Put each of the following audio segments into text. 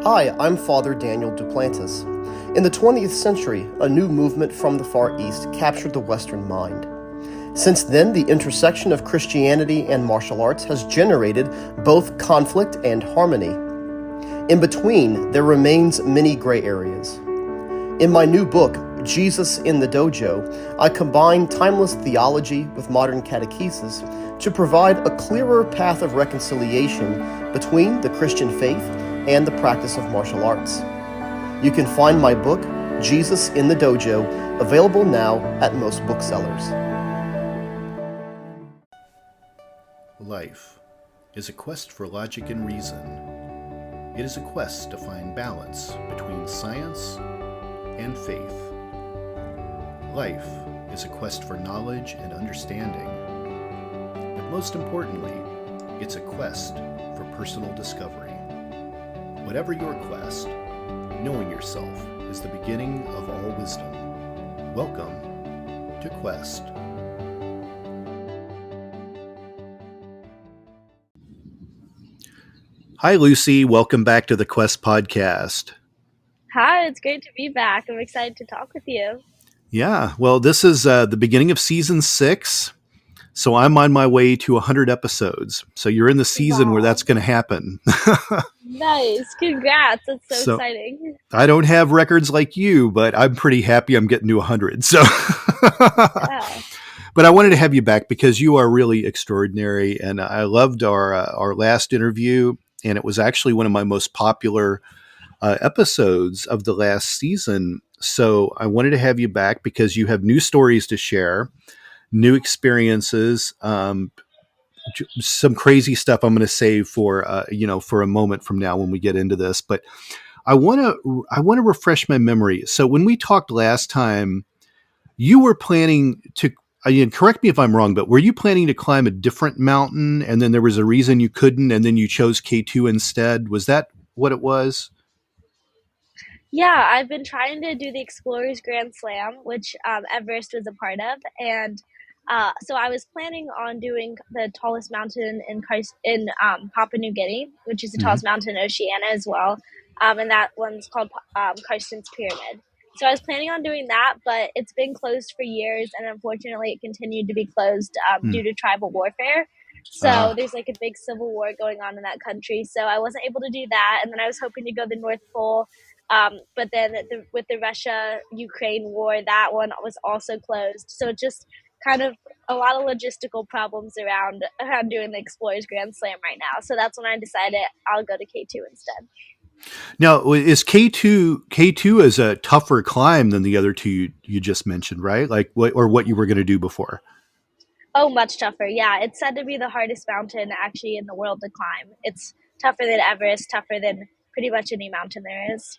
Hi, I'm Father Daniel Duplantis. In the 20th century, a new movement from the Far East captured the Western mind. Since then, the intersection of Christianity and martial arts has generated both conflict and harmony. In between, there remains many gray areas. In my new book, Jesus in the Dojo, I combine timeless theology with modern catechesis to provide a clearer path of reconciliation between the Christian faith and the practice of martial arts. You can find my book, Jesus in the Dojo, available now at most booksellers. Life is a quest for logic and reason. It is a quest to find balance between science and faith. Life is a quest for knowledge and understanding. But most importantly, it's a quest for personal discovery. Whatever your quest, knowing yourself is the beginning of all wisdom. Welcome to Quest. Hi, Lucy. Welcome back to the Quest podcast. Hi, it's great to be back. I'm excited to talk with you. Yeah, well, this is the beginning of season 6, so I'm on my way to 100 episodes. So you're in the season where that's going to happen. Nice. Congrats. That's so exciting. I don't have records like you, but I'm pretty happy I'm getting to 100. So, Yeah. But I wanted to have you back because you are really extraordinary, and I loved our last interview, and it was actually one of my most popular episodes of the last season. So I wanted to have you back because you have new stories to share, new experiences, some crazy stuff I'm going to save for for a moment from now when we get into this. But I want to refresh my memory. So when we talked last time, you were planning to. Correct me if I'm wrong, but were you planning to climb a different mountain, and then there was a reason you couldn't, and then you chose K2 instead? Was that what it was? Yeah, I've been trying to do the Explorers Grand Slam, which Everest was a part of, and so I was planning on doing the tallest mountain in Papua New Guinea, which is the tallest mountain in Oceania as well, and that one's called Karsten's Pyramid. So I was planning on doing that, but it's been closed for years, and unfortunately, it continued to be closed due to tribal warfare. So there's like a big civil war going on in that country. So I wasn't able to do that, and then I was hoping to go to the North Pole. But then with the Russia-Ukraine war, that one was also closed. So just kind of a lot of logistical problems around doing the Explorers Grand Slam right now. So that's when I decided I'll go to K2 instead. Now, is K2 is a tougher climb than the other two you just mentioned, right? Like what you were going to do before? Oh, much tougher. Yeah, it's said to be the hardest mountain actually in the world to climb. It's tougher than Everest, tougher than pretty much any mountain there is.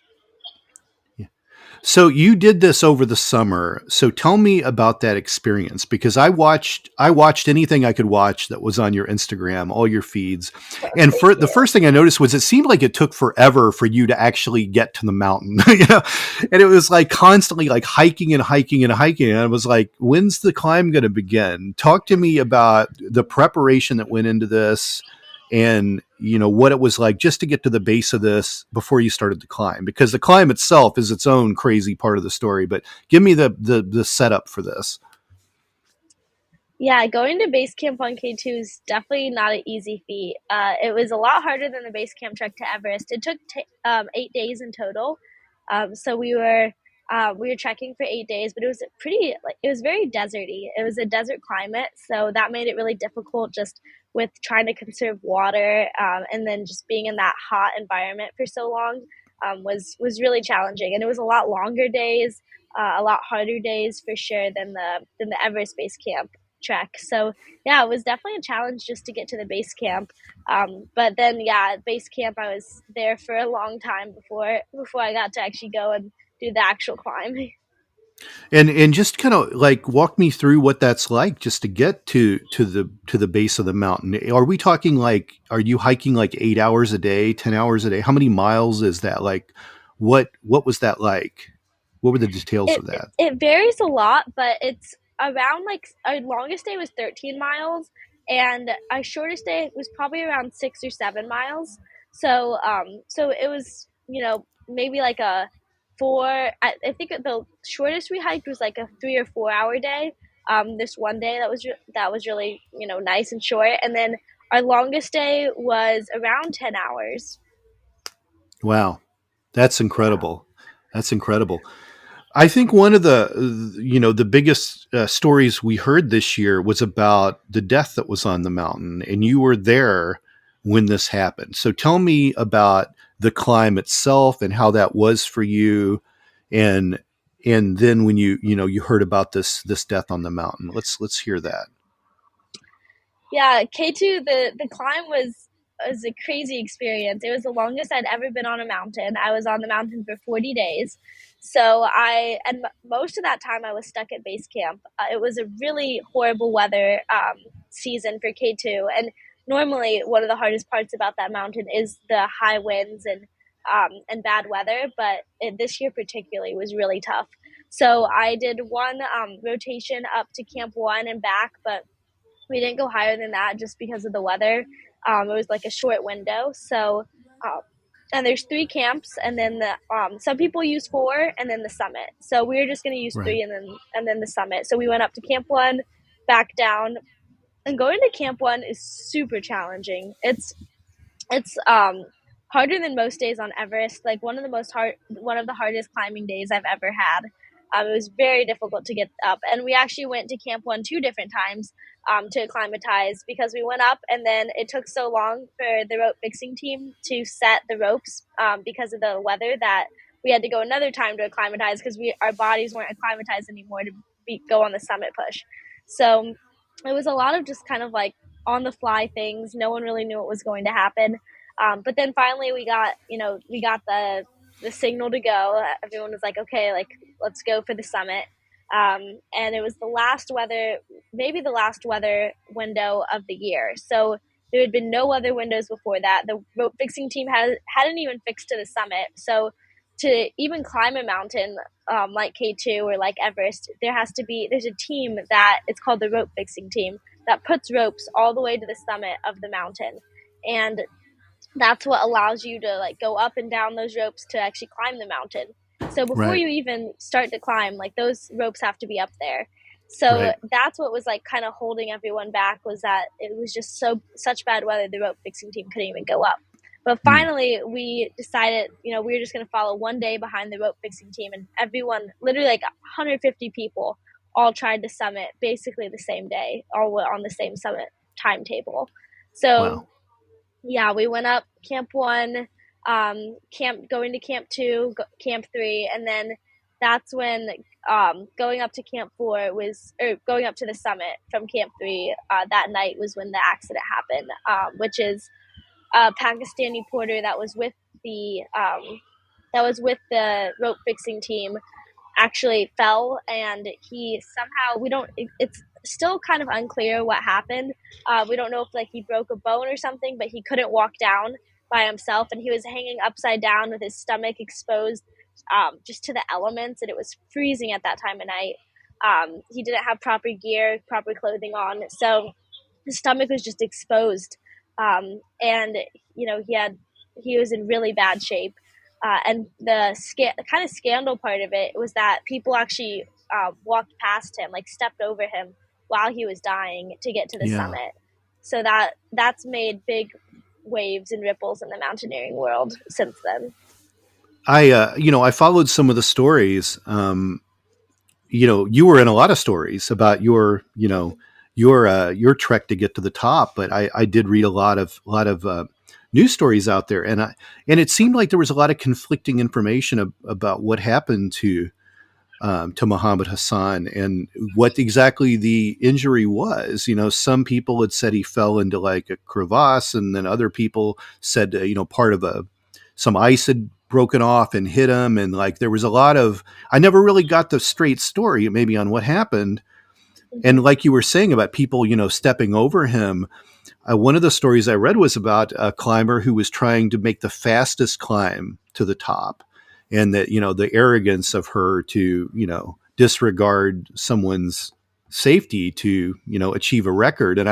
So you did this over the summer. So tell me about that experience, because I watched anything I could watch that was on your Instagram, all your feeds. And for the first thing I noticed was it seemed like it took forever for you to actually get to the mountain, and it was like constantly like hiking and hiking and hiking. And I was like, when's the climb going to begin? Talk to me about the preparation that went into this, and what it was like just to get to the base of this before you started to climb, because the climb itself is its own crazy part of the story. But give me the setup for this. Yeah, going to base camp on K2 is definitely not an easy feat. It was a lot harder than the base camp trek to Everest. It took 8 days in total. So we were trekking for 8 days, but it was very deserty. It was a desert climate, so that made it really difficult just with trying to conserve water, and then just being in that hot environment for so long was really challenging. And it was a lot longer days, a lot harder days for sure than the Everest base camp trek. So yeah, it was definitely a challenge just to get to the base camp. But then base camp, I was there for a long time before I got to actually go and do the actual climb. And just kind of like walk me through what that's like just to get to the base of the mountain. Are we talking like, are you hiking like 8 hours a day, 10 hours a day? How many miles is that? Like, what was that like? What were the details of that? It varies a lot, but it's around like our longest day was 13 miles and our shortest day was probably around 6 or 7 miles. So it was maybe like a four. I think the shortest we hiked was like a 3 or 4 hour day. This one day that was really nice and short, and then our longest day was around 10 hours. Wow. That's Yeah. incredible. That's incredible. I think one of the biggest stories we heard this year was about the death that was on the mountain, and you were there when this happened. So tell me about the climb itself and how that was for you, and then when you heard about this death on the mountain. Let's hear that. Yeah, K2, the climb was a crazy experience. It was the longest I'd ever been on a mountain. I was on the mountain for 40 days. So most of that time I was stuck at base camp. It was a really horrible weather season for K2, and normally one of the hardest parts about that mountain is the high winds and bad weather, but this year particularly was really tough. So I did one rotation up to Camp 1 and back, but we didn't go higher than that just because of the weather. It was like a short window. So, and there's 3 camps, and then some people use 4, and then the summit. So we were just going to use Right. 3, and then the summit. So we went up to Camp 1, back down, and going to Camp 1 is super challenging. It's harder than most days on Everest. Like one of the hardest climbing days I've ever had. It was very difficult to get up, and we actually went to Camp 1 2 different times to acclimatize, because we went up and then it took so long for the rope fixing team to set the ropes because of the weather, that we had to go another time to acclimatize, because our bodies weren't acclimatized anymore to go on the summit push. So it was a lot of just kind of like on the fly things. No one really knew what was going to happen. But then finally we got the signal to go. Everyone was like, okay, like let's go for the summit. And it was maybe the last weather window of the year. So there had been no other windows before that. The rope fixing team hadn't even fixed to the summit. So to even climb a mountain like K2 or like Everest, there's a team that it's called the rope fixing team that puts ropes all the way to the summit of the mountain. And that's what allows you to like go up and down those ropes to actually climb the mountain. So before Right. you even start to climb, like those ropes have to be up there. So Right. that's what was like kind of holding everyone back, was that it was just such bad weather, the rope fixing team couldn't even go up. But Mm. finally we decided, we were just going to follow one day behind the rope fixing team, and everyone, literally like 150 people, all tried to summit basically the same day, all on the same summit timetable. So Wow. yeah, we went up Camp 1, going to Camp 2, Camp 3, and then that's when going up to Camp 4 or going up to the summit from Camp 3 that night was when the accident happened, which is a Pakistani porter that was with the rope fixing team actually fell, and he somehow, we don't it's still kind of unclear what happened. We don't know if like he broke a bone or something, but he couldn't walk down by himself, and he was hanging upside down with his stomach exposed just to the elements, and it was freezing at that time of night. He didn't have proper gear, proper clothing on, so his stomach was just exposed, and he was in really bad shape. And the kind of scandal part of it was that people actually walked past him, like stepped over him while he was dying to get to the Yeah. summit. So that's made big waves and ripples in the mountaineering world since then. I followed some of the stories. You were in a lot of stories about your trek to get to the top, but I did read a lot of news stories out there, and it seemed like there was a lot of conflicting information about what happened to Muhammad Hassan and what exactly the injury was. Some people had said he fell into like a crevasse, and then other people said, part of some ice had broken off and hit him. And like, there was a lot of, I never really got the straight story maybe on what happened. And Mm-hmm. like you were saying about people, stepping over him, one of the stories I read was about a climber who was trying to make the fastest climb to the top, and that the arrogance of her to disregard someone's safety to achieve a record. And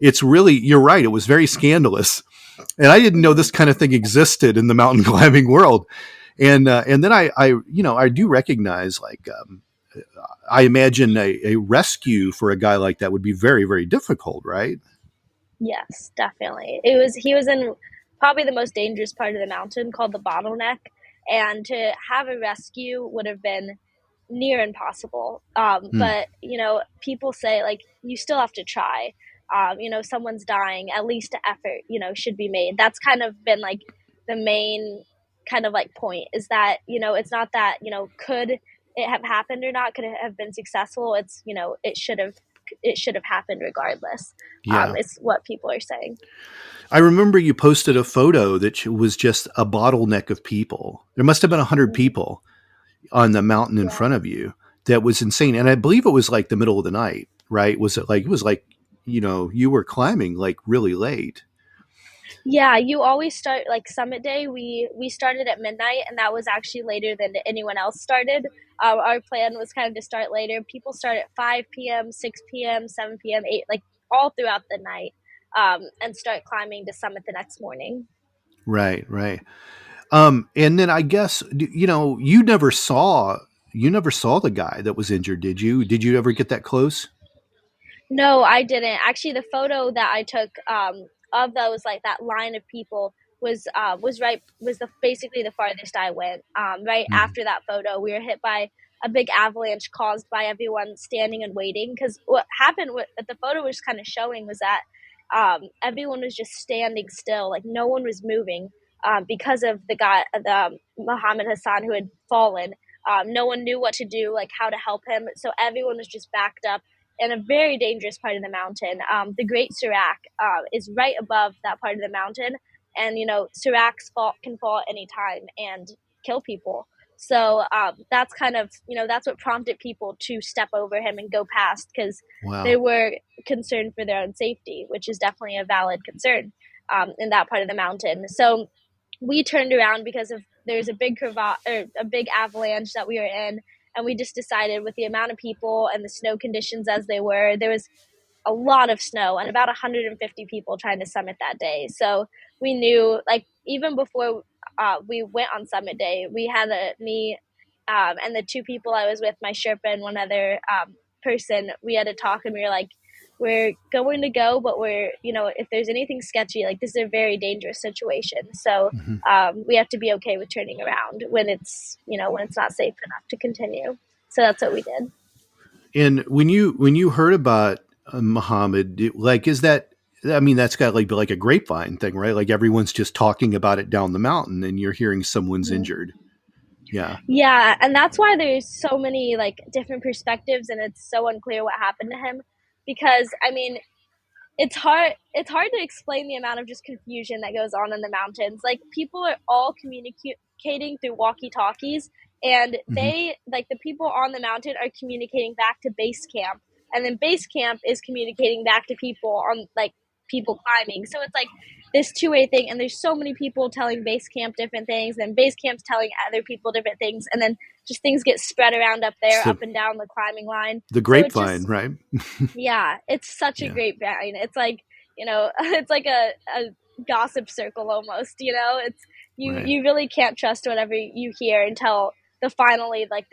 it's really, you're right, it was very scandalous. And I didn't know this kind of thing existed in the mountain climbing world. And then I do recognize, like, I imagine a rescue for a guy like that would be very, very difficult, right? Yes, definitely. He was in probably the most dangerous part of the mountain called the bottleneck, and to have a rescue would have been near impossible. Hmm. But people say like you still have to try. Someone's dying, at least an effort, should be made. That's kind of been like the main kind of like point is that it's not that could it have happened or not, could it have been successful. It's it should have happened regardless. Yeah. It's what people are saying. I remember you posted a photo that was just a bottleneck of people. There must have been 100 Mhm. people on the mountain in Yeah. front of you. That was insane. And I believe it was like the middle of the night, right? It was like, you were climbing like really late. Yeah, you always start like summit day. We started at midnight, and that was actually later than anyone else started. Our plan was kind of to start later. People start at 5 p.m., 6 p.m., 7 p.m., 8, like all throughout the night, and start climbing to summit the next morning. Right, right. And then I guess, you never saw the guy that was injured, did you? Did you ever get that close? No, I didn't. Actually, the photo that I took of those like that line of people was the basically the farthest I went. Right Mhm. after that photo, we were hit by a big avalanche caused by everyone standing and waiting. Because what happened, what the photo was kind of showing was that everyone was just standing still, like no one was moving because of the Muhammad Hassan who had fallen. No one knew what to do, like how to help him. So everyone was just backed up in a very dangerous part of the mountain. The Great Serac is right above that part of the mountain, and Seracs can fall at any time and kill people. So that's kind of that's what prompted people to step over him and go past because they Wow. were concerned for their own safety, which is definitely a valid concern in that part of the mountain. So we turned around because of there's a big or a big avalanche that we were in, and we just decided with the amount of people and the snow conditions as they were, there was a lot of snow and about 150 people trying to summit that day. So we knew, like, even before we went on summit day, we had me and the two people I was with, my Sherpa and one other person, we had to talk and we were like, we're going to go, but if there's anything sketchy, like this is a very dangerous situation. So Mhm. we have to be okay with turning around when it's not safe enough to continue. So that's what we did. And when you heard about Muhammad, like, is that? I mean, that's got like be like a grapevine thing, right? Like everyone's just talking about it down the mountain, and you're hearing someone's Mhm. injured. Yeah. Yeah, and that's why there's so many like different perspectives, and it's so unclear what happened to him. Because I mean, it's hard to explain the amount of just confusion that goes on in the mountains. Like people are all communicating through walkie talkies, and Hmm. they like the people on the mountain are communicating back to base camp, and then base camp is communicating back to people on like people climbing. So it's like this two-way thing, and there's so many people telling base camp different things, and base camp's telling other people different things, and then just things get spread around up It's there, up and down the climbing line. the So it grapevine, just right? yeah, it's such a Yeah. great band. It's like, it's like a gossip circle almost, It's Right. you really can't trust whatever you hear until the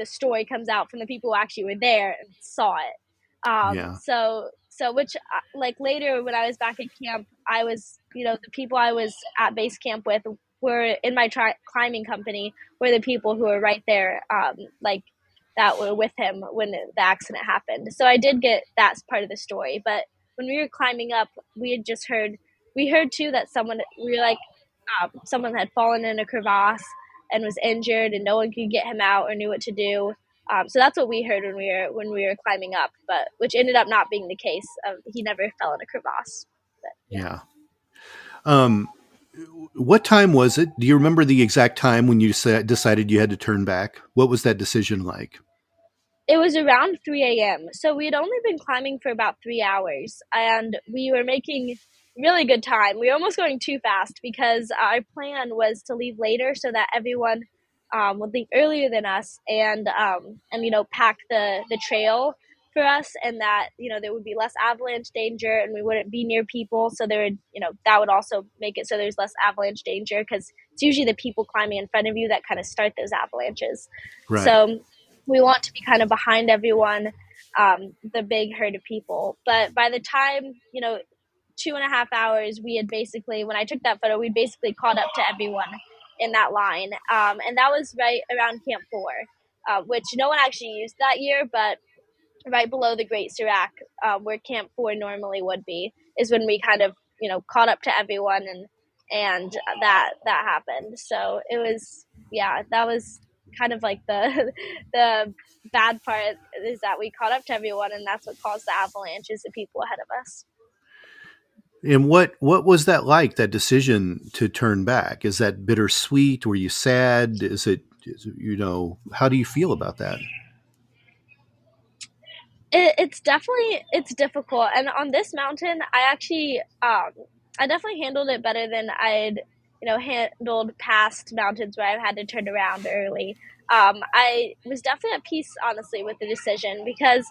story comes out from the people who actually were there and saw it. Yeah. So which like later when I was back at camp, I was, the people I was at base camp with were in my climbing company were the people who were right there, like that were with him when the accident happened. So I did get that part of the story. But when we were climbing up, we heard too that someone had fallen in a crevasse and was injured, and no one could get him out or knew what to do. So that's what we heard when we were climbing up, but which ended up not being the case. He never fell in a crevasse. But yeah. Yeah. Um, what time was it? Do you remember the exact time when you decided you had to turn back? What was that decision like? It was around 3 a.m. So we had only been climbing for about 3 hours, and we were making really good time. We were almost going too fast because our plan was to leave later so that everyone would leave earlier than us and pack the trail for us, and that, there would be less avalanche danger and we wouldn't be near people. So there would, that would also make it so there's less avalanche danger, because it's usually the people climbing in front of you that kind of start those avalanches. Right. So we want to be kind of behind everyone, the big herd of people. But by the time, 2.5 hours, we had basically, when I took that photo, we basically caught up to everyone in that line. And that was right around Camp 4, which no one actually used that year, but right below the Great Serac, where Camp 4 normally would be, is when we kind of, caught up to everyone, and that happened. So it was, that was kind of like the the bad part, is that we caught up to everyone, and that's what caused the avalanches of people ahead of us. And what was that like, that decision to turn back? Is that bittersweet? Were you sad? Is it, how do you feel about that? It's definitely, it's difficult. And on this mountain, I definitely handled it better than I'd, handled past mountains where I've had to turn around early. I was definitely at peace, honestly, with the decision, because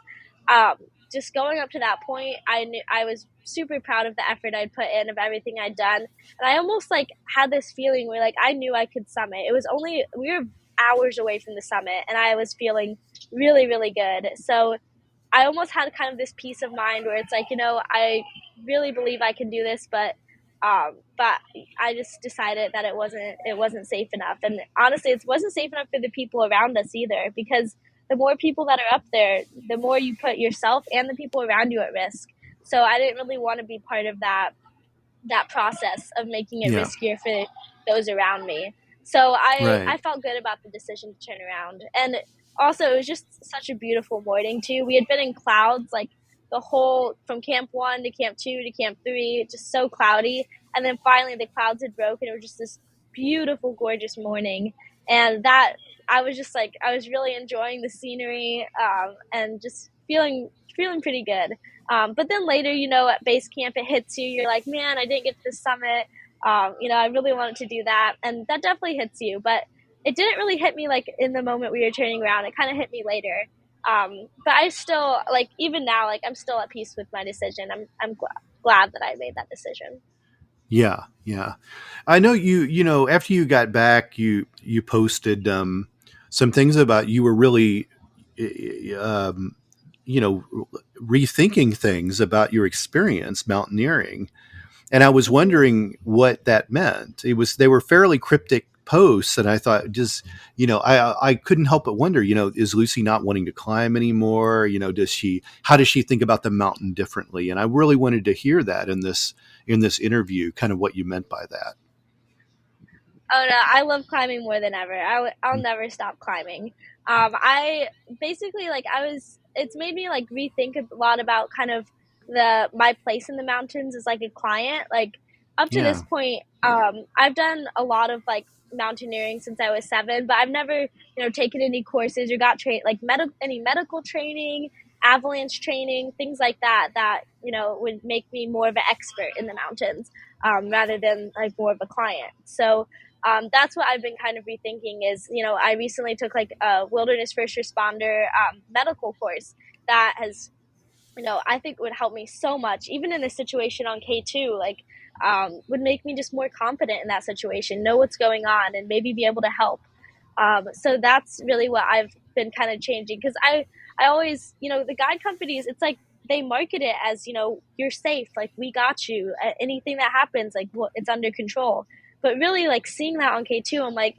just going up to that point, I knew I was super proud of the effort I'd put in, of everything I'd done. And I almost had this feeling where I knew I could summit. It was only, we were hours away from the summit, and I was feeling really, really good. So I almost had kind of this peace of mind where it's I really believe I can do this, but I just decided that it wasn't safe enough. And honestly, it wasn't safe enough for the people around us either, because the more people that are up there, the more you put yourself and the people around you at risk. So I didn't really want to be part of that process of making it riskier for those around me. So I felt good about the decision to turn around. And also, it was just such a beautiful morning too. We had been in clouds the whole, from Camp 1 to Camp 2 to Camp 3, just so cloudy. And then finally the clouds had broken. It was just this beautiful, gorgeous morning. And that, I was just I was really enjoying the scenery, and just feeling pretty good. But then later, at base camp, it hits you. You're like, man, I didn't get to the summit. I really wanted to do that. And that definitely hits you. But it didn't really hit me in the moment we were turning around. It kind of hit me later. But I still, even now, I'm still at peace with my decision. I'm glad that I made that decision. Yeah. Yeah. I know after you got back, you posted, some things about, you were really, rethinking things about your experience mountaineering. And I was wondering what that meant. They were fairly cryptic posts, and I thought, just, I couldn't help but wonder, is Lucy not wanting to climb anymore? How does she think about the mountain differently? And I really wanted to hear that in this interview, kind of what you meant by that. Oh no, I love climbing more than ever. I'll never stop climbing. I basically it's made me rethink a lot about kind of my place in the mountains as a client. Up to this point, I've done a lot of mountaineering since I was 7, but I've never, taken any courses or got trained any medical training, avalanche training, things like that would make me more of an expert in the mountains, rather than more of a client. So that's what I've been kind of rethinking is, I recently took a wilderness first responder medical course that has, I think would help me so much, even in this situation on K2, would make me just more confident in that situation, know what's going on, and maybe be able to help. So that's really what I've been kind of changing, because I always, the guide companies, it's they market it as, you're safe, we got you, anything that happens, it's under control. But really, seeing that on K2, I'm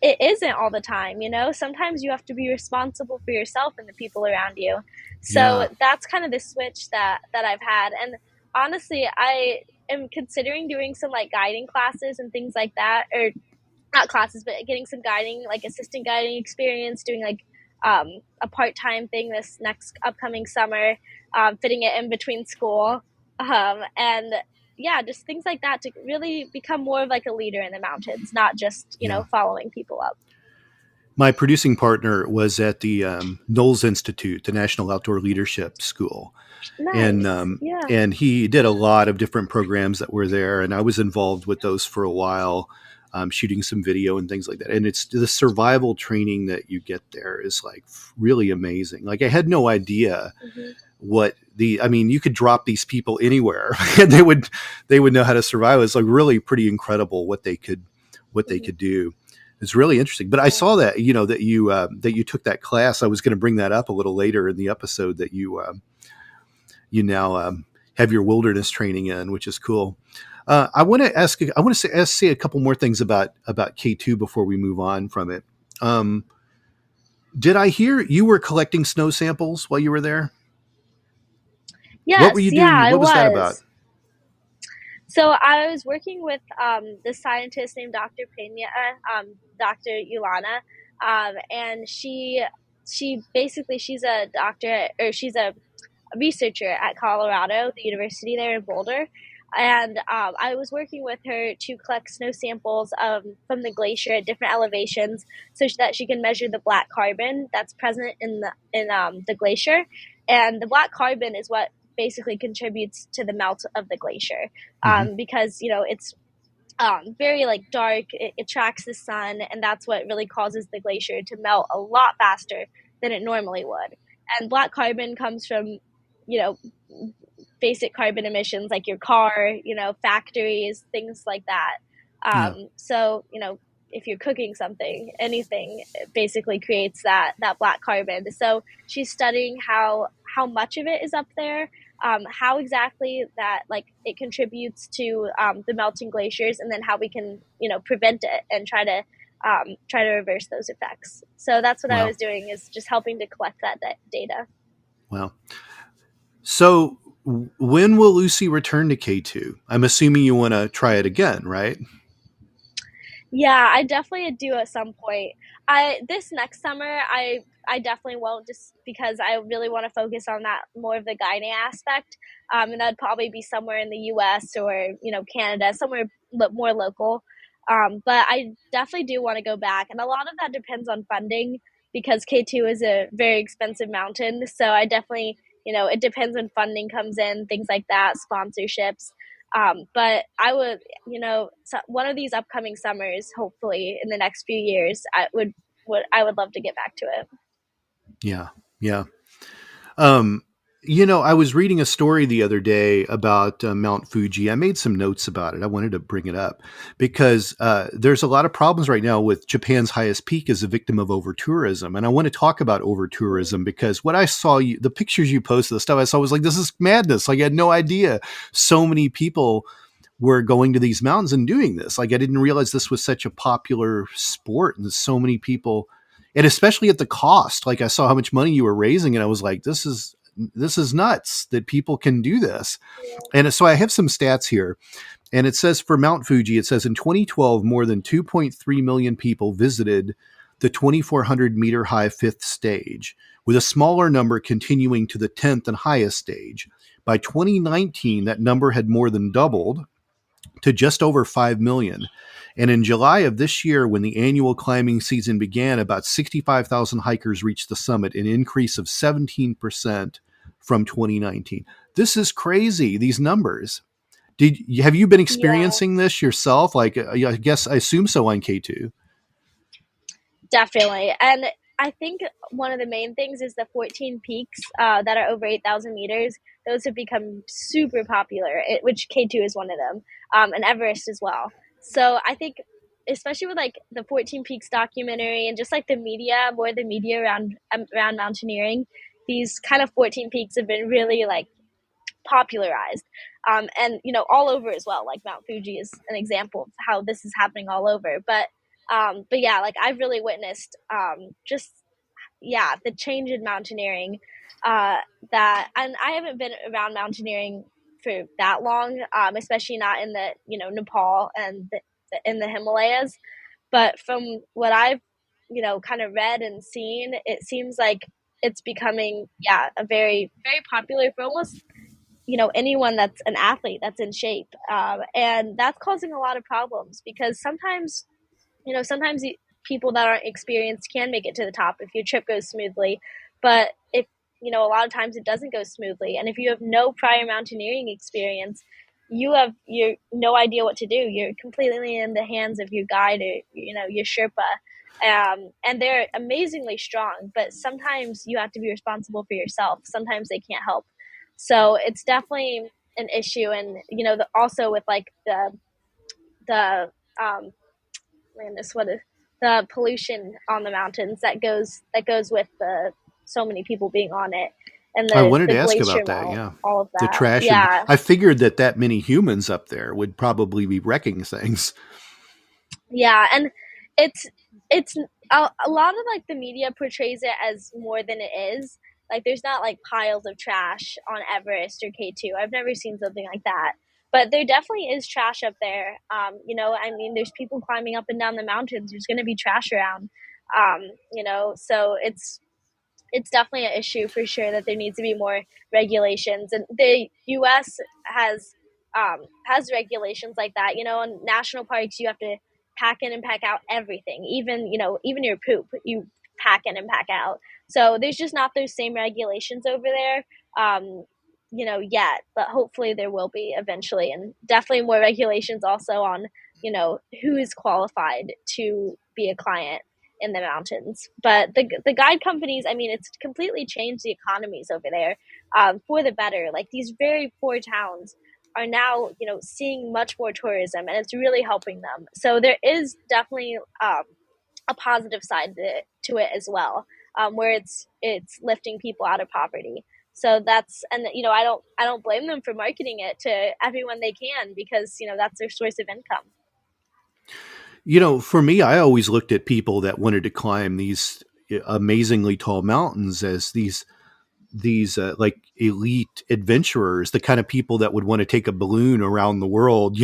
it isn't all the time, sometimes you have to be responsible for yourself and the people around you. So that's kind of the switch that I've had. And honestly, I am considering doing some guiding classes and things like that, or not classes, but getting some guiding, assistant guiding experience, doing a part-time thing this next upcoming summer, fitting it in between school. And yeah, just things like that to really become more of a leader in the mountains, not just, following people up. My producing partner was at the Knowles Institute, the National Outdoor Leadership School. Nice. And he did a lot of different programs that were there, and I was involved with those for a while. shooting some video and things like that. And it's the survival training that you get there is like really amazing. Like I had no idea Mhm. what I mean, you could drop these people anywhere and they would know how to survive. It's like really pretty incredible what they could Mhm. do. It's really interesting. But I Yeah. saw that, that you took that class. I was going to bring that up a little later in the episode that you now have your wilderness training in, which is cool. I want to ask. I want to say a couple more things about K2 before we move on from it. Um, did I hear you were collecting snow samples while you were there? What were Yes, you yeah, doing? I What was that about? was. So I was working with this scientist named Dr. Pena, Dr. Yulana, and she basically she's a doctor, or she's a researcher at Colorado, the university there in Boulder. And I was working with her to collect snow samples from the glacier at different elevations, so that she can measure the black carbon that's present in the glacier. And the black carbon is what basically contributes to the melt of the glacier, Hmm. because it's very like dark. It tracks the sun, and that's what really causes the glacier to melt a lot faster than it normally would. And black carbon comes from, you know, basic carbon emissions like your car, factories, things like that. Yeah. So, if you're cooking something, anything, it basically creates that black carbon. So she's studying how much of it is up there, how exactly that like it contributes to the melting glaciers, and then how we can prevent it and try to reverse those effects. So that's what I Wow. was doing, is just helping to collect that data. Wow. So when will Lucy return to K2? I'm assuming you want to try it again, right? Yeah, I definitely do at some point. I This next summer, I definitely won't, just because I really want to focus on that more of the guiding aspect. And that'd probably be somewhere in the U.S. or Canada, somewhere more local. But I definitely do want to go back, and a lot of that depends on funding, because K2 is a very expensive mountain. So I definitely, it depends when funding comes in, things like that, sponsorships. But I would, so one of these upcoming summers, hopefully in the next few years, I would love to get back to it. Yeah. Yeah. Um, I was reading a story the other day about Mount Fuji. I made some notes about it. I wanted to bring it up because there's a lot of problems right now with Japan's highest peak as a victim of over tourism. And I want to talk about over tourism because what I saw, the pictures you posted, the stuff I saw was like, this is madness. Like I had no idea so many people were going to these mountains and doing this. Like I didn't realize this was such a popular sport and so many people, and especially at the cost. Like I saw how much money you were raising and I was like, this is nuts that people can do this. And so I have some stats here. And it says for Mount Fuji, it says in 2012, more than 2.3 million people visited the 2,400 meter high fifth stage, with a smaller number continuing to the 10th and highest stage. By 2019, that number had more than doubled to just over 5 million. And in July of this year, when the annual climbing season began, about 65,000 hikers reached the summit, an increase of 17% from 2019. This is crazy, these numbers. Have you been Yeah, experiencing this yourself? Like, I guess I assume so on K2. definitely. And I think one of the main things is the 14 peaks that are over 8,000 meters. Those have become super popular, which K2 is one of them, and Everest as well. So I think, especially with like the 14 Peaks documentary, and just like the media around mountaineering, these kind of 14 peaks have been really like popularized, and all over as well. Like Mount Fuji is an example of how this is happening all over. But yeah, like I've really witnessed just yeah, the change in mountaineering, that and I haven't been around mountaineering for that long, especially not in the Nepal and in the Himalayas. But from what I've kind of read and seen, it seems like it's becoming, yeah, a very very popular for almost anyone that's an athlete that's in shape, and that's causing a lot of problems, because sometimes people that aren't experienced can make it to the top if your trip goes smoothly. But if a lot of times it doesn't go smoothly, and if you have no prior mountaineering experience, you have no idea what to do. You're completely in the hands of your guide or your Sherpa. And they're amazingly strong, but sometimes you have to be responsible for yourself. Sometimes they can't help. So it's definitely an issue. And, also with like the the pollution on the mountains that goes with so many people being on it, and I the wanted to ask glacier about that. melt, Yeah. all of The that. trash. And Yeah. I figured that many humans up there would probably be wrecking things. Yeah, and it's a lot of like the media portrays it as more than it is. Like there's not like piles of trash on Everest or K2. I've never seen something like that. But there definitely is trash up there. I mean, there's people climbing up and down the mountains. There's going to be trash around. So it's definitely an issue for sure that there needs to be more regulations, and the U.S. has regulations like that. In national parks, you have to pack in and pack out everything, even your poop, you pack in and pack out. So there's just not those same regulations over there, yet, but hopefully there will be eventually, and definitely more regulations also on who is qualified to be a client in the mountains. But the guide companies, I mean, it's completely changed the economies over there, for the better. Like these very poor towns are now, seeing much more tourism, and it's really helping them. So there is definitely a positive side to it as well, where it's lifting people out of poverty. So I don't blame them for marketing it to everyone they can, because that's their source of income. For me, I always looked at people that wanted to climb these amazingly tall mountains as these like elite adventurers, the kind of people that would want to take a balloon around the world,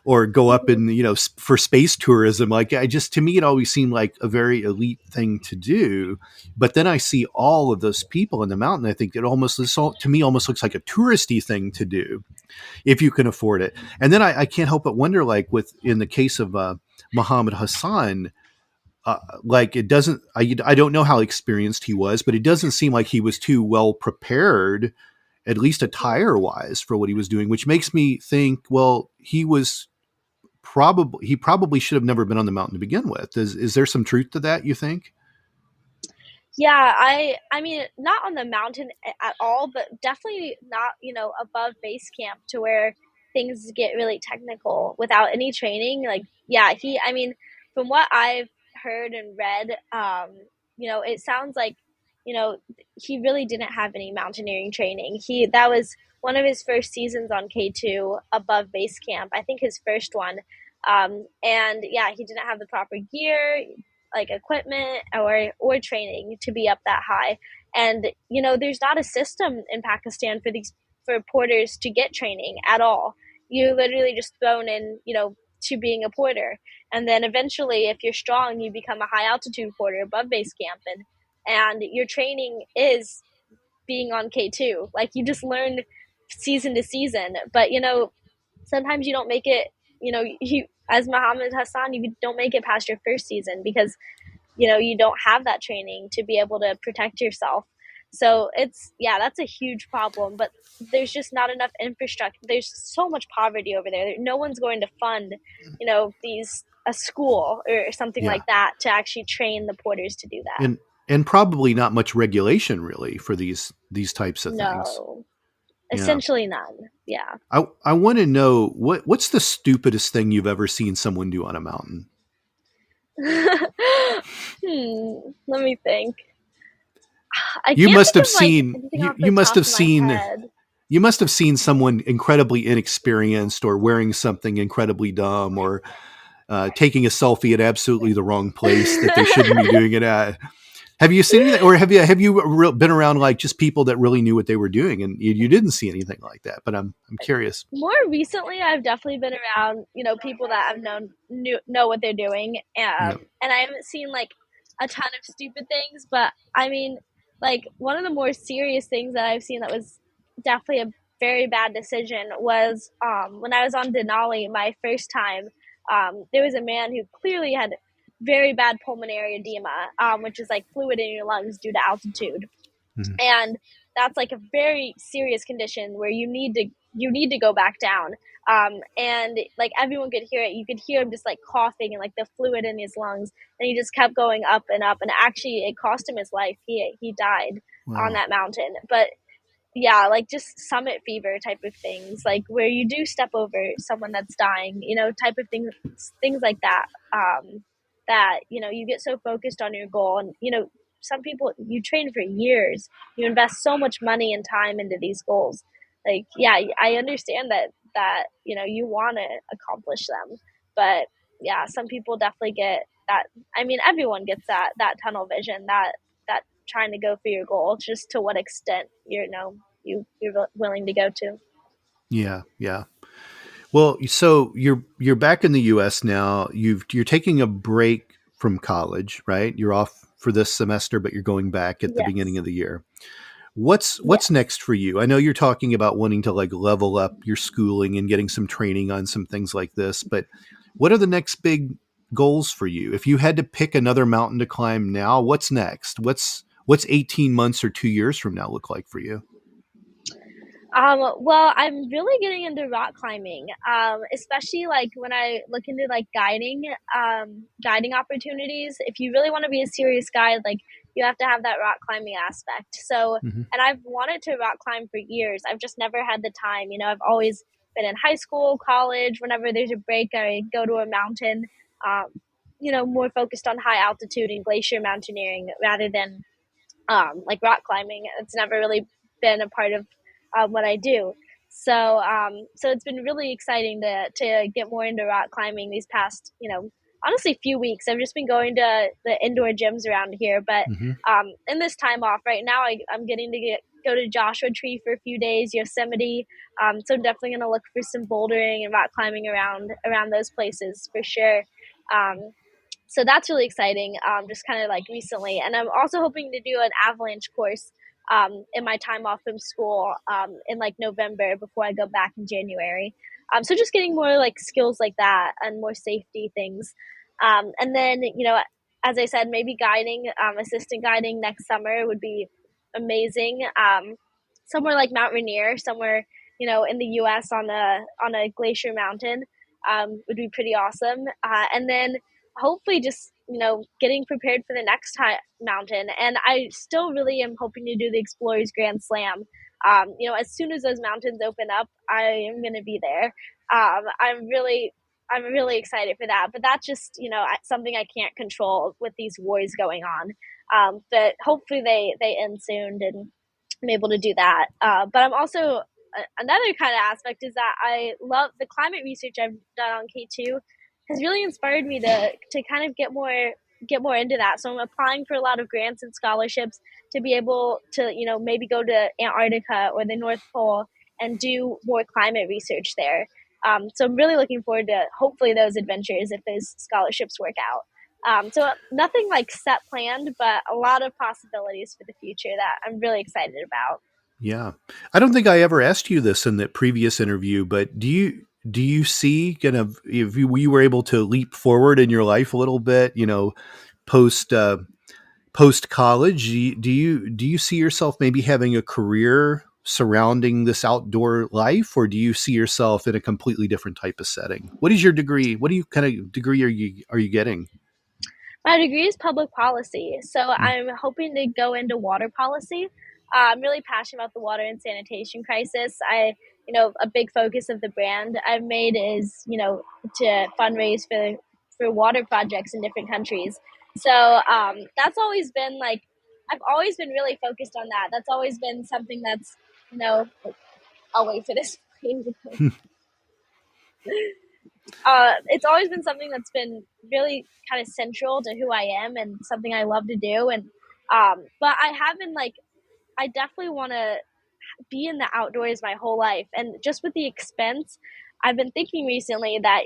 or go up and, for space tourism. Like to me, it always seemed like a very elite thing to do. But then I see all of those people in the mountain. I think to me, almost looks like a touristy thing to do if you can afford it. And then I can't help but wonder, like in the case of Muhammad Hassan, like it doesn't, I don't know how experienced he was, but it doesn't seem like he was too well prepared, at least attire wise, for what he was doing, which makes me think, well, he probably should have never been on the mountain to begin with. Is there some truth to that, you think? Yeah, I mean, not on the mountain at all, but definitely not, above base camp to where things get really technical without any training. Like, yeah, I mean, from what I've heard and read, it sounds like, he really didn't have any mountaineering training. That was one of his first seasons on K2 above base camp. I think his first one. And yeah, he didn't have the proper gear, like equipment or training to be up that high. And there's not a system in Pakistan for porters to get training at all. You're literally just thrown in, to being a porter, and then eventually, if you're strong, you become a high altitude porter above base camp, and your training is being on K2. Like you just learn season to season, but sometimes you don't make it. You as Muhammad Hassan, you don't make it past your first season because you don't have that training to be able to protect yourself. So that's a huge problem, but there's just not enough infrastructure. There's so much poverty over there. No one's going to fund a school or something Yeah. like that to actually train the porters to do that. And probably not much regulation really for these types of things. No, Yeah. essentially none. Yeah. I want to know what's the stupidest thing you've ever seen someone do on a mountain? Let me think. I You can't must think have of like seen anything off the top of my head. you must have seen someone incredibly inexperienced or wearing something incredibly dumb or taking a selfie at absolutely the wrong place that they shouldn't be doing it at. Have you seen anything, or have you been around like just people that really knew what they were doing and you didn't see anything like that? But I'm curious. More recently, I've definitely been around, people that I've know what they're doing, Yeah. and I haven't seen like a ton of stupid things. But I mean, like one of the more serious things that I've seen that was definitely a very bad decision was when I was on Denali my first time. There was a man who clearly had very bad pulmonary edema, which is like fluid in your lungs due to altitude. Mhm. And that's like a very serious condition where you need to go back down. And like everyone could hear it. You could hear him just like coughing and like the fluid in his lungs, and he just kept going up and up. And actually, it cost him his life. He died on Wow. that mountain. But yeah, like just summit fever type of things, like where you do step over someone that's dying, type of things like that. That you get so focused on your goal, and some people, you train for years, you invest so much money and time into these goals. Like, yeah, I understand that you want to accomplish them, but yeah, some people definitely get that. I mean, everyone gets that tunnel vision, that trying to go for your goal, just to what extent you're willing to go to. Yeah, yeah. Well, so you're back in the U.S. now. You're taking a break from college, right? You're off for this semester, but you're going back at the beginning Yes. of the year. What's Yes. next for you? I know you're talking about wanting to like level up your schooling and getting some training on some things like this, but what are the next big goals for you? If you had to pick another mountain to climb now, what's next? What's 18 months or 2 years from now look like for you? Well, I'm really getting into rock climbing, especially like when I look into like guiding opportunities. If you really want to be a serious guide, like you have to have that rock climbing aspect. So, Hmm. and I've wanted to rock climb for years. I've just never had the time. I've always been in high school, college. Whenever there's a break, I go to a mountain. Um, more focused on high altitude and glacier mountaineering rather than like rock climbing. It's never really been a part of what I do. So it's been really exciting to get more into rock climbing these past, honestly, few weeks. I've just been going to the indoor gyms around here, but Hmm. in this time off right now, I'm getting to go to Joshua Tree for a few days, Yosemite. So I'm definitely going to look for some bouldering and rock climbing around those places for sure. Um, so that's really exciting, just kind of like recently. And I'm also hoping to do an avalanche course in my time off from school in like November before I go back in January. So just getting more like skills like that and more safety things. And then, as I said, maybe guiding, assistant guiding next summer would be amazing. Somewhere like Mount Rainier, somewhere, in the US on a glacier mountain would be pretty awesome. And then hopefully just getting prepared for the next mountain. And I still really am hoping to do the Explorers Grand Slam. As soon as those mountains open up, I am going to be there. I'm really excited for that, but that's just something I can't control with these wars going on. But hopefully they end soon, and I'm able to do that. But I'm also another kind of aspect is that I love the climate research I've done on K2 has really inspired me to kind of get more into that. So I'm applying for a lot of grants and scholarships to be able to maybe go to Antarctica or the North Pole and do more climate research there. So I'm really looking forward to hopefully those adventures if those scholarships work out. So nothing like set planned, but a lot of possibilities for the future that I'm really excited about. Yeah. I don't think I ever asked you this in the previous interview, but do you see kind of if you were able to leap forward in your life a little bit, post post college, do you see yourself maybe having a career surrounding this outdoor life, or do you see yourself in a completely different type of setting? What is your degree? What do you kind of degree are you getting? My degree is public policy, so Mm. I'm hoping to go into water policy. I'm really passionate about the water and sanitation crisis. A big focus of the brand I've made is, to fundraise for water projects in different countries. So that's always been like, I've always been really focused on that. That's always been something that's, I'll wait for this plane to go. It's always been something that's been really kind of central to who I am and something I love to do. And but I have been like, I definitely want to be in the outdoors my whole life, and just with the expense, I've been thinking recently that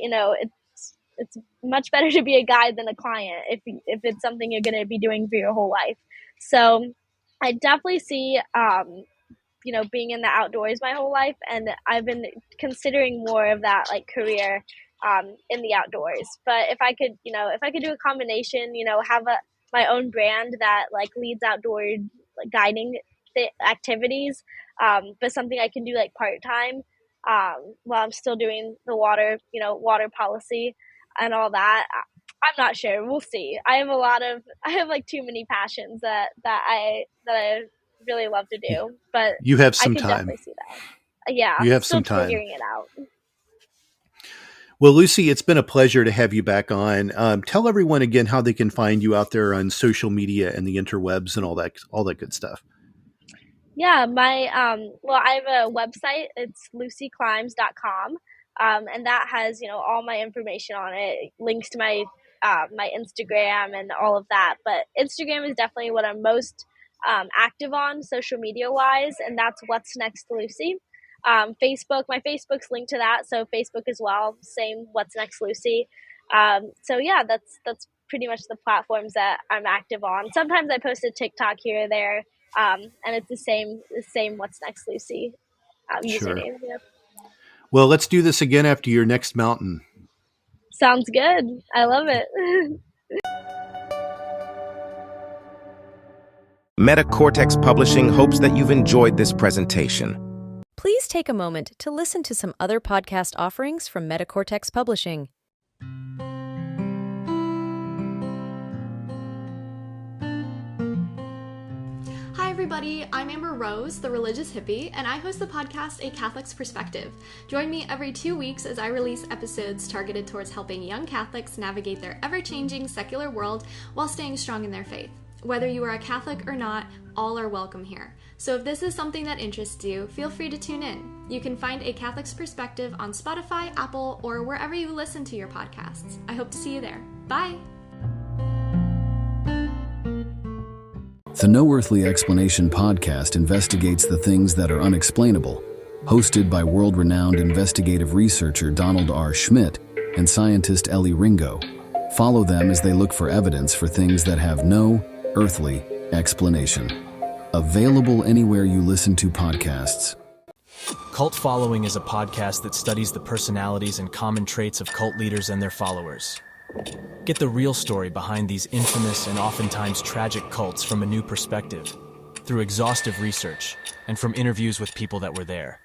it's much better to be a guide than a client if it's something you're going to be doing for your whole life. So I definitely see being in the outdoors my whole life, and I've been considering more of that like career in the outdoors. But if I could do a combination, have my own brand that like leads outdoor like guiding activities, but something I can do like part-time while I'm still doing the water policy and all that. I'm not sure. We'll see. I have like too many passions that I really love to do, but You have I some could time. definitely see that. Yeah, You have still some time. figuring it out. Well, Lucy, it's been a pleasure to have you back on. Tell everyone again how they can find you out there on social media and the interwebs and all that good stuff. Yeah, I have a website. It's lucyclimbs.com. And that has, all my information on it, links to my Instagram and all of that. But Instagram is definitely what I'm most active on social media wise, and that's What's Next Lucy. Facebook, my Facebook's linked to that, so Facebook as well, same What's Next Lucy. So yeah, that's pretty much the platforms that I'm active on. Sometimes I post a TikTok here or there, and it's the same What's Next Lucy Sure. username. Yeah. Well, let's do this again after your next mountain. Sounds good. I love it. Metacortex Publishing hopes that you've enjoyed this presentation. Please take a moment to listen to some other podcast offerings from Metacortex Publishing. Hi everybody, I'm Amber Rose, the religious hippie, and I host the podcast A Catholic's Perspective. Join me every 2 weeks as I release episodes targeted towards helping young Catholics navigate their ever-changing secular world while staying strong in their faith. Whether you are a Catholic or not, all are welcome here. So if this is something that interests you, feel free to tune in. You can find A Catholic's Perspective on Spotify, Apple, or wherever you listen to your podcasts. I hope to see you there. Bye! The No Earthly Explanation podcast investigates the things that are unexplainable. Hosted by world-renowned investigative researcher Donald R. Schmidt and scientist Ellie Ringo. Follow them as they look for evidence for things that have no earthly explanation. Available anywhere you listen to podcasts. Cult Following is a podcast that studies the personalities and common traits of cult leaders and their followers. Get the real story behind these infamous and oftentimes tragic cults from a new perspective, through exhaustive research, and from interviews with people that were there.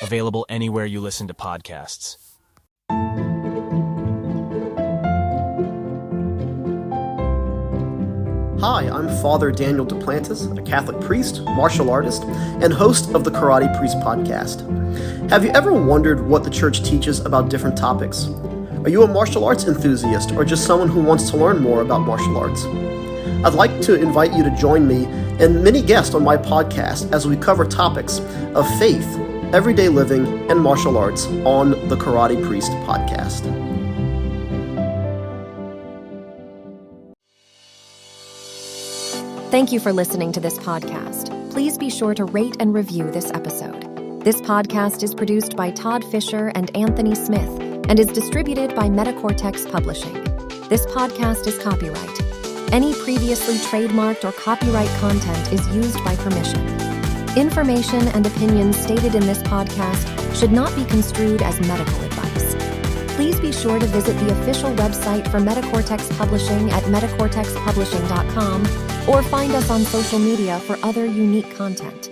Available anywhere you listen to podcasts. Hi, I'm Father Daniel Duplantis, a Catholic priest, martial artist, and host of the Karate Priest podcast. Have you ever wondered what the church teaches about different topics? Are you a martial arts enthusiast or just someone who wants to learn more about martial arts? I'd like to invite you to join me and many guests on my podcast as we cover topics of faith, everyday living, and martial arts on the Karate Priest podcast. Thank you for listening to this podcast. Please be sure to rate and review this episode. This podcast is produced by Todd Fischer and Anthony Smith and is distributed by Metacortex Publishing. This podcast is copyright. Any previously trademarked or copyright content is used by permission. Information and opinions stated in this podcast should not be construed as medical advice. Please be sure to visit the official website for Metacortex Publishing at metacortexpublishing.com or find us on social media for other unique content.